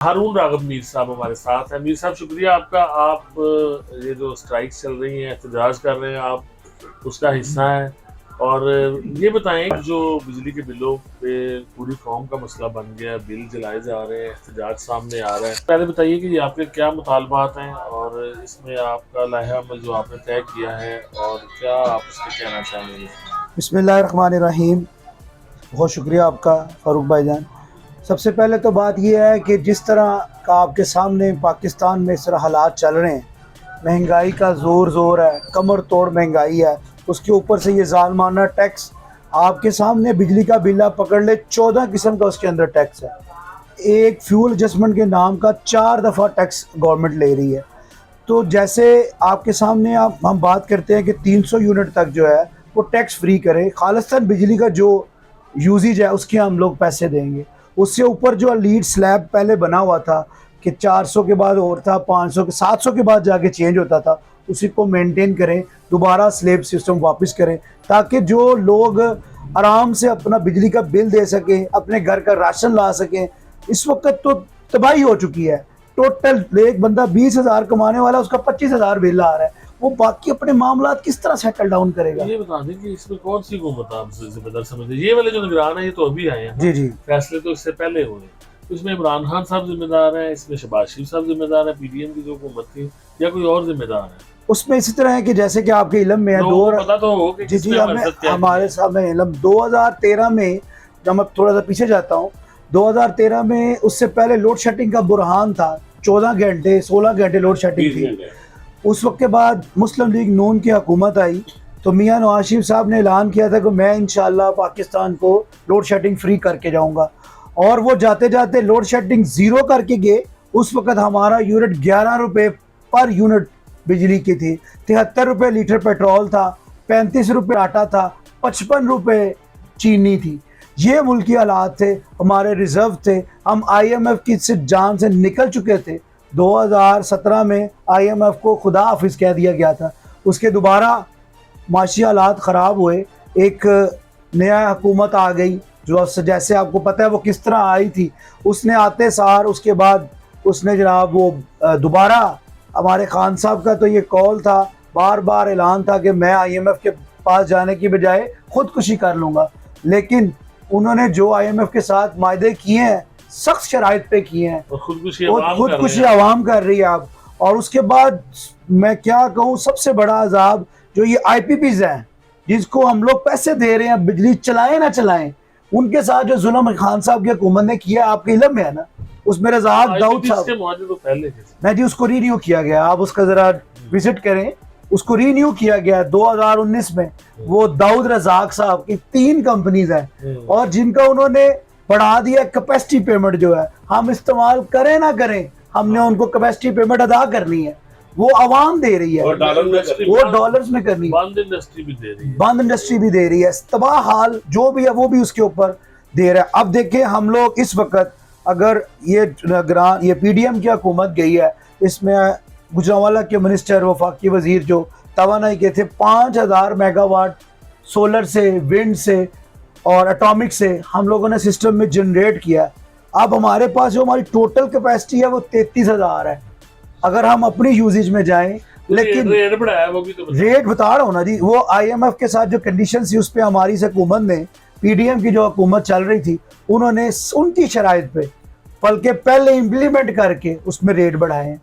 हारून राग़ब मीर साहब हमारे साथ हैं। मीर साहब शुक्रिया आपका। आप ये जो स्ट्राइक्स चल रही हैं, एहतजाज कर रहे हैं, आप उसका हिस्सा हैं। और ये बताएं कि जो बिजली के बिलों पे पूरी कौम का मसला बन गया, बिल जलाए जा रहे हैं, एहतजाज सामने आ रहा है, पहले बताइए कि ये आपके क्या मुतालबात हैं और इसमें आपका लाहा अमल जो आपने तय किया है और क्या आप इस पर कहना चाहेंगे। बिस्मिल्लाहिर्रहमानिर्रहीम। बहुत शुक्रिया आपका फ़ारूक भाईजान। सबसे पहले तो बात यह है कि जिस तरह का आपके सामने पाकिस्तान में इस तरह हालात चल रहे हैं, महंगाई का ज़ोर है, कमर तोड़ महंगाई है, उसके ऊपर से ये ज़ालमाना टैक्स आपके सामने। बिजली का बिल आप पकड़ ले, 14 किस्म का उसके अंदर टैक्स है। एक फ्यूल एडजस्टमेंट के नाम का 4 दफ़ा टैक्स गवर्नमेंट ले रही है। तो जैसे आपके सामने हम बात करते हैं कि 300 यूनिट तक जो है वो टैक्स फ्री करें, खालिस्तान बिजली का जो यूजेज है उसके हम लोग पैसे देंगे। उससे ऊपर जो लीड स्लैब पहले बना हुआ था कि 400 के बाद और था, 500 के 700 के बाद जाके चेंज होता था, उसी को मेंटेन करें, दोबारा स्लैब सिस्टम वापस करें, ताकि जो लोग आराम से अपना बिजली का बिल दे सकें, अपने घर का राशन ला सकें। इस वक्त तो तबाही हो चुकी है। टोटल एक बंदा 20,000 कमाने वाला, उसका 25,000 बिल आ रहा है, वो बाकी अपने मामला किस तरह सेटल डाउन करेगा। ये बता दें कि इसमें कौन सी हुकूमत आप जिम्मेदार समझते हैं। ये वाले जो निगरान है ये तो अभी आए हैं, जी जी। फैसले तो इससे पहले हुए। तो इसमें इमरान खान साहब जिम्मेदार हैं, इसमें शहबाज शरीफ साहब जिम्मेदार हैं, पीडीएम की जो हुकूमत थी, या कोई और जिम्मेदार है। उसमें इसी तरह है कि जैसे कि आपके इलम में है, पता तो हो कि जी जी, हमारे सामने इलम 2013 में, जब मैं थोड़ा सा पीछे जाता हूँ, 2013 में उससे पहले लोड शेडिंग का बुरहान था। 14 घंटे 16 घंटे लोड शेडिंग थी। उस वक्त के बाद मुस्लिम लीग नून की हुकूमत आई, तो मियां नवाज शरीफ साहब ने ऐलान किया था कि मैं इंशाल्लाह पाकिस्तान को लोड शेडिंग फ्री करके जाऊंगा, और वो जाते जाते लोड शेडिंग ज़ीरो करके गए। उस वक्त हमारा यूनिट 11 रुपये पर यूनिट बिजली की थी, 73 रुपये लीटर पेट्रोल था, 35 रुपये आटा था, 55 रुपये चीनी थी। ये मुल्की हालात थे, हमारे रिजर्व थे, हम IMF की से जान से निकल चुके थे। 2017 में IMF को खुदा हाफिज कह दिया गया था। उसके दोबारा माशी हालात ख़राब हुए, एक नया हुकूमत आ गई जो जैसे आपको पता है वो किस तरह आई थी। उसने आते सार उसके बाद उसने जनाब वो दोबारा, हमारे खान साहब का तो ये कॉल था, बार बार ऐलान था कि मैं IMF के पास जाने की बजाय खुदकुशी कर लूँगा, लेकिन उन्होंने जो IMF के साथ मायदे किए हैं सख्त शराइत पे किए हैं, खुदकुशी आवाम कर रही है अब। और उसके बाद मैं क्या कहूँ, सबसे बड़ा अजाब जो ये IPPs हैं, जिसको हम लोग पैसे दे रहे हैं, बिजली चलाएं ना चलाएं, उनके साथ जो जुल्म खान साहब की हुकूमत ने किया, आपके इल्म में है ना। उसमें रज़ाक दाऊद साहब, तो पहले नहीं जी, उसको रीन्यू किया गया, आप उसका जरा विजिट करें, उसको रीन्यू किया गया 2019 में। वो दाऊद रज़ाक साहब की 3 कंपनीज हैं और जिनका उन्होंने बढ़ा दिया कैपेसिटी पेमेंट जो है, हम इस्तेमाल करें ना करें, हमने उनको कैपेसिटी पेमेंट अदा करनी है, वो आवाम दे रही है, वो डॉलर्स में करनी है। बंद इंडस्ट्री भी दे रही है, बंद इंडस्ट्री भी दे रही है, तबाह हाल जो भी है वो भी उसके ऊपर दे रहा है। अब देखें, हम लोग इस वक्त अगर ये PDM की हुकूमत गई है, इसमें गुजरांवाला के मिनिस्टर वफाकी वजीर जो तवानाई के थे, 5000 मेगावाट सोलर से, विंड से और एटॉमिक से हम लोगों ने सिस्टम में जनरेट किया। अब हमारे पास जो हमारी टोटल कैपेसिटी है वो 33,000 है, अगर हम अपनी यूजेज में जाएं। लेकिन रेट बढ़ाया, वो भी तो रेट बता रहा हूँ ना जी, वो IMF के साथ जो कंडीशन थी उस पर हमारी हुकूमत ने, PDM की जो हुकूमत चल रही थी, उन्होंने उनकी शराइत पे बल्कि पहले इम्प्लीमेंट करके उसमें रेट बढ़ाए हैं।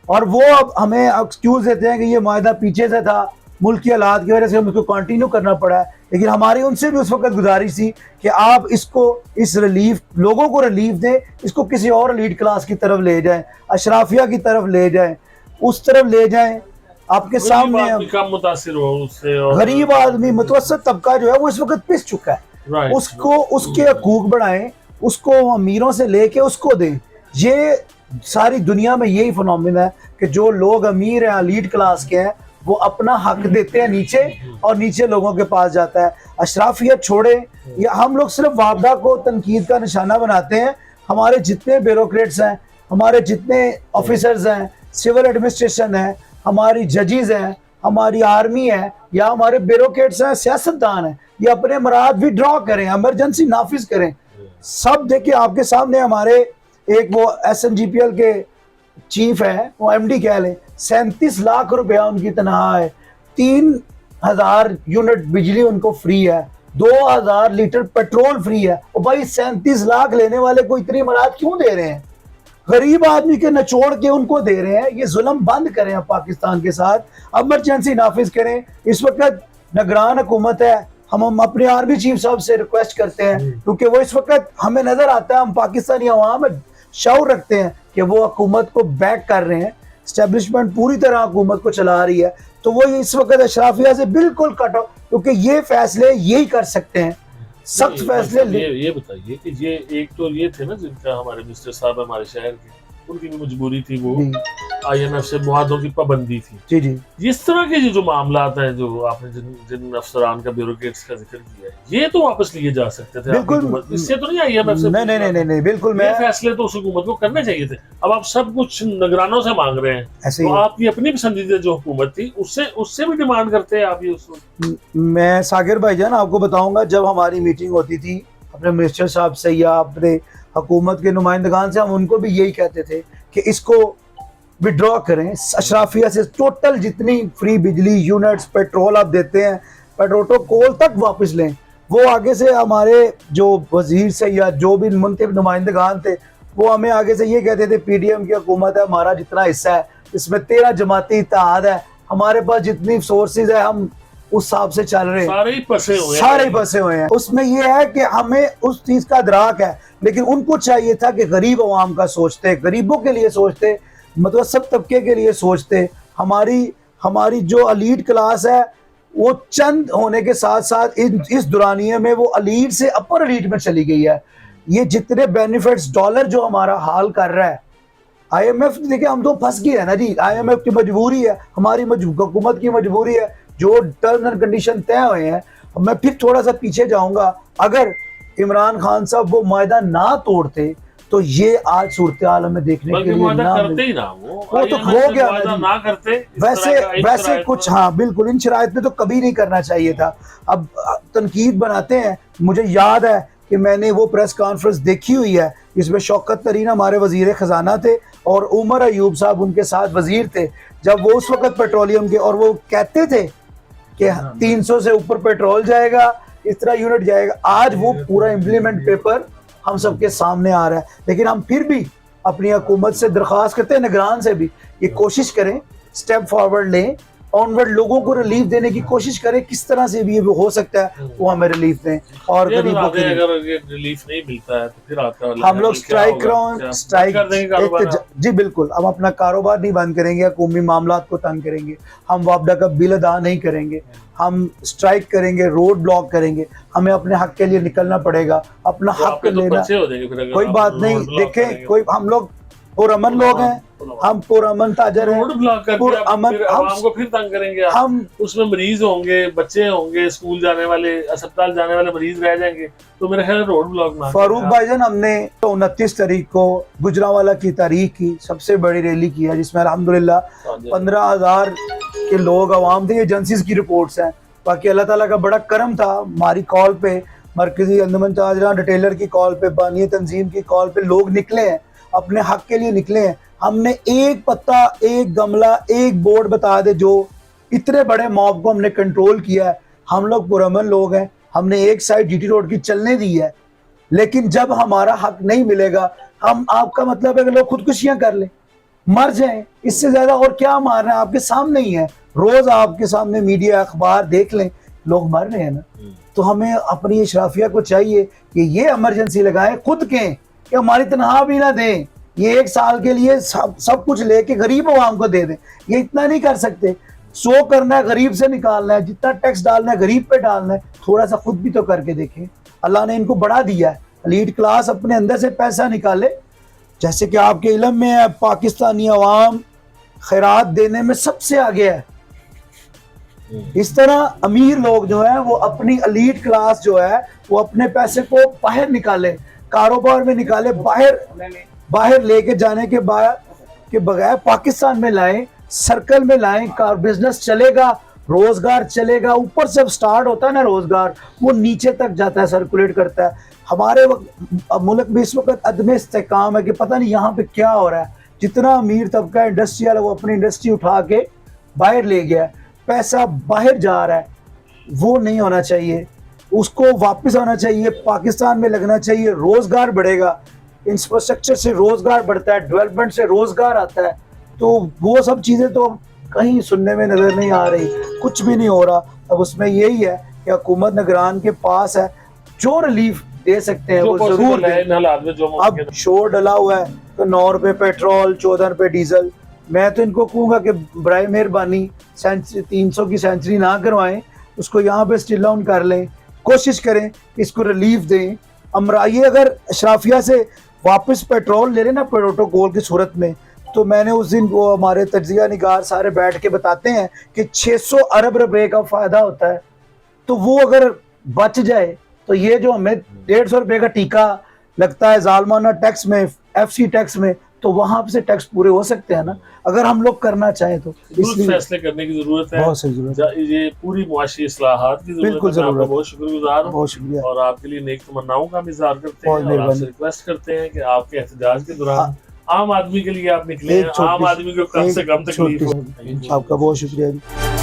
और वो अब हमें एक्सक्यूज देते हैं कि ये मायदा पीछे से था, मुल्क की हालात की वजह से हम इसको कंटिन्यू करना पड़ा है। लेकिन हमारी उनसे भी उस वक्त गुजारिश थी कि आप इसको, इस रिलीफ, लोगों को रिलीफ दें, इसको किसी और लीड क्लास की तरफ ले जाएं, अशराफिया की तरफ ले जाएं, उस तरफ ले जाएं। आपके सामने कम मुतासिर हो उससे, और गरीब आदमी, मुतवसत तबका जो है वो इस वक्त पिस चुका है। उसको उसके हकूक बढ़ाएं, उसको अमीरों से लेके उसको दें। ये सारी दुनिया में यही फिनोमेना है कि जो लोग अमीर हैं, लीड क्लास के हैं, वो अपना हक देते हैं नीचे, और नीचे लोगों के पास जाता है। अशराफियत छोड़े, या हम लोग सिर्फ वापदा को तनकीद का निशाना बनाते हैं। हमारे जितने ब्यूरोक्रेट्स हैं, हमारे जितने ऑफिसर्स हैं, सिविल एडमिनिस्ट्रेशन है, हमारी जजेस हैं, हमारी आर्मी है, या हमारे ब्यूरोक्रेट्स हैं, सियासतदान हैं, ये अपने मराद विड्रॉ करें, इमरजेंसी नाफिज करें। सब देखिए आपके सामने, हमारे एक वो SNGPL के चीफ है, वो MD कह लें, 37 लाख रुपया उनकी तनख्वाह है, 3000 यूनिट बिजली उनको फ्री है, 2000 लीटर पेट्रोल फ्री है। और भाई 37 लाख लेने वाले को इतनी मराद क्यों दे रहे हैं? गरीब आदमी के नचोड़ के उनको दे रहे हैं। ये जुल्म बंद करें आप पाकिस्तान के साथ, इमरजेंसी नाफिज करें। इस वक्त निगरान हुकूमत है, हम अपने आर्मी चीफ साहब से रिक्वेस्ट करते हैं, क्योंकि वो इस वक्त हमें नजर आता है, हम पाकिस्तानी अवाम में शऊर रखते हैं कि वो हुकूमत को बैक कर रहे हैं, एस्टेब्लिशमेंट पूरी तरह हुकूमत को चला रही है। तो वो इस वक्त अशराफिया से बिल्कुल कट ऑफ, क्योंकि ये फैसले यही कर सकते हैं, सख्त फैसले। ये बताइए कि ये एक तो ये थे ना जिनका हमारे मिनिस्टर साहब हमारे शहर के, उनकी भी मजबूरी थी, वो IMF से मुआहदों की पाबंदी थी। जी जी। इस तरह के जो मामला हैं, जो आपने जिन अफसरान का ब्यूरोक्रेट्स का जिक्र किया है, ये तो वापस लिए जा सकते थे बिल्कुल, इससे तो नहीं IMF से। नहीं बिल्कुल, मैं फैसले तो उस हुकूमत को करने चाहिए थे। अब आप सब कुछ निगरानों से मांग रहे हैं, ऐसे तो आपकी अपनी पसंदीदा जो हुकूमत थी उससे भी डिमांड करते हैं आप ये उसको। मैं साकिर भाईजान आपको बताऊंगा, जब हमारी मीटिंग होती थी अपने मिनिस्टर साहब से या अपने हुकूमत के नुमाइंदगान से, हम उनको भी यही कहते थे कि इसको विड्रॉ करें अशराफिया से। टोटल जितनी फ्री बिजली यूनिट्स पेट्रोल आप देते हैं, पेट्रोल कोल तक वापस लें। वो आगे से हमारे जो वजीर से या जो भी मुंतब नुमाइंदगान थे, वो हमें आगे से ये कहते थे, PDM की हुकूमत है, हमारा जितना हिस्सा है इसमें 13 जमाती इत्तेहाद है, हमारे पास जितनी सोर्सेज है हम उस हिसाब से चल रहे हैं, सारे ही फंसे हुए हैं। उसमें ये है कि हमें उस चीज का अदराक है, लेकिन उनको चाहिए था कि गरीब अवाम का सोचते, गरीबों के लिए सोचते, मतलब सब तबके के लिए सोचते। हमारी जो अलीट क्लास है वो चंद होने के साथ साथ इस दुरानिये में वो अलीट से अपर अलीट में चली गई है। ये जितने बेनिफिट्स डॉलर जो हमारा हाल कर रहा है, IMF देखिए हम तो फंस गए है ना जी, IMF की मजबूरी है, हमारी हुकूमत की मजबूरी है, जो टर्म्स एंड कंडीशन तय हुए हैं। मैं फिर थोड़ा सा पीछे जाऊंगा, अगर इमरान खान साहब वो मायदा ना तोड़ते तो ये आज सूरत हाल हमें देखने के लिए ना करते ही ना, वो तो हो गया ना करते वैसे कुछ। हाँ बिल्कुल, इन शराइत में तो कभी नहीं करना चाहिए था। अब तनकीद बनाते हैं, मुझे याद है कि मैंने वो प्रेस कॉन्फ्रेंस देखी हुई है, इसमें शौकत तरीन हमारे वजीर खजाना थे और उमर अयूब साहब उनके साथ वजीर थे, जब वो उस वक्त पेट्रोलियम के, और वो कहते थे कि 300 से ऊपर पेट्रोल जाएगा, इस तरह यूनिट जाएगा। आज वो पूरा इम्प्लीमेंट पेपर हम सबके सामने आ रहा है, लेकिन हम फिर भी अपनी हुकूमत से दरख्वास्त करते हैं, निगरान से भी, ये कोशिश करें, स्टेप फॉरवर्ड लें, ऑनवर्ड लोगों को रिलीफ देने की कोशिश करें, किस तरह से भी ये हो सकता है वो हमें रिलीफ दें। और गरीबों के अगर ये रिलीफ नहीं मिलता है तो फिर आपका हम लोग स्ट्राइक जी बिल्कुल, हम अपना कारोबार नहीं बंद करेंगे, कौमी मामलात को तंग करेंगे, हम वापडा का बिल अदा नहीं करेंगे, हम स्ट्राइक करेंगे, रोड ब्लॉक करेंगे, हमें अपने हक के लिए निकलना पड़ेगा, अपना हक लेना। कोई बात नहीं, देखें कोई, हम लोग पुरअमन लोग हैं, हम पुरअमन ताजर हैं, पुरअमन को फिर तंग करेंगे हम, उसमें मरीज होंगे, बच्चे होंगे, स्कूल जाने वाले, अस्पताल जाने वाले मरीज रह जाएंगे, तो मेरे ख्याल रोड ब्लॉक ना। फारूक भाईजान, हमने 29 तारीख को गुजरांवाला की तारीख की सबसे बड़ी रैली की है, जिसमें अल्हम्दुलिल्लाह 15,000 के लोग अवाम थे। एजेंसीज की रिपोर्ट्स हैं, बाकी अल्लाह ताला का बड़ा करम था, हमारी कॉल पे, मरकजी अंजुमन ताजरान रिटेलर की कॉल पे, बानी तंजीम की कॉल पे लोग निकले हैं, अपने हक के लिए निकले हैं। हमने एक पत्ता, एक गमला, एक बोर्ड बता दे, जो इतने बड़े मॉब को हमने कंट्रोल किया है। हम लोग पुरअमन लोग हैं, हमने एक साइड GT रोड की चलने दी है, लेकिन जब हमारा हक नहीं मिलेगा, हम, आपका मतलब है कि लोग खुदकुशियां कर लें, मर जाएं, इससे ज्यादा और क्या मारना है? आपके सामने ही है, रोज आपके सामने मीडिया अखबार देख लें, लोग मर रहे हैं ना। तो हमें अपनी इशराफिया को चाहिए कि ये इमरजेंसी लगाएं, खुद के कि हमारी तनख्वाह भी ना दें, ये 1 साल के लिए सब कुछ लेके गरीब आवाम को दे दें। ये इतना नहीं कर सकते, 100 करना है, गरीब से निकालना है, जितना टैक्स डालना है गरीब पे डालना है, थोड़ा सा खुद भी तो करके देखें। अल्लाह ने इनको बढ़ा दिया है, लीड क्लास अपने अंदर से पैसा निकाले। जैसे कि आपके इल्म में है, पाकिस्तानी अवाम खैरात देने में सबसे आगे है। इस तरह अमीर लोग जो है वो अपनी एलीट क्लास जो है वो अपने पैसे को बाहर निकाले, कारोबार में निकाले, बाहर लेके जाने के बगैर पाकिस्तान में लाएं, सर्कल में लाएं, कार बिजनेस चलेगा, रोजगार चलेगा। ऊपर से स्टार्ट होता है ना रोजगार, वो नीचे तक जाता है, सर्कुलेट करता है। हमारे मुल्क में इस वक्त अदम इस्तेकाम है कि पता नहीं यहाँ पे क्या हो रहा है। जितना अमीर तबका इंडस्ट्री वाला वो अपनी इंडस्ट्री उठा के बाहर ले गया, पैसा बाहर जा रहा है, वो नहीं होना चाहिए। उसको वापस आना चाहिए, पाकिस्तान में लगना चाहिए, रोजगार बढ़ेगा, इंफ्रास्ट्रक्चर से रोजगार बढ़ता है, डेवलपमेंट से रोजगार आता है। तो वो सब चीज़ें तो कहीं सुनने में नज़र नहीं आ रही, कुछ भी नहीं हो रहा। अब उसमें यही है कि हुकूमत निगरान के पास है, जो रिलीफ दे सकते हैं वो जरूर दें। अब शोर डला हुआ है तो 9 रुपये पेट्रोल, 14 रुपये डीजल। मैं तो इनको कहूँगा कि बराए मेहरबानी 300 की सेंचुरी ना करवाएं, उसको यहाँ पे स्टिल डाउन कर लें, कोशिश करें इसको रिलीफ दें। ये अगर अशराफिया से वापस पेट्रोल ले लेना प्रोटोकॉल की सूरत में, तो मैंने उस दिन वो हमारे तज्जिया निगार सारे बैठ के बताते हैं कि 600 अरब रुपए का फ़ायदा होता है। तो वो अगर बच जाए तो ये जो हमें 150 रुपए का टीका लगता है जालमाना टैक्स में, FC टैक्स में, तो वहां से टैक्स पूरे हो सकते हैं ना, अगर हम लोग करना चाहें तो। इसलिए फैसले करने की जरूरत है, बहुत सही जरूरत है, ये पूरी मुआशी इस्लाहात की जरूरत है। आपका बहुत शुक्रगुजार हूँ, बहुत शुक्रिया, और आपके लिए नेक तमन्नाओं का हम इज़हार करते हैं और आपसे रिक्वेस्ट करते हैं कि आपके एहतजाज के दौरान आम आदमी के लिए आप निकले, आम आदमी को कम से कम तकलीफ हो। आपका बहुत शुक्रिया।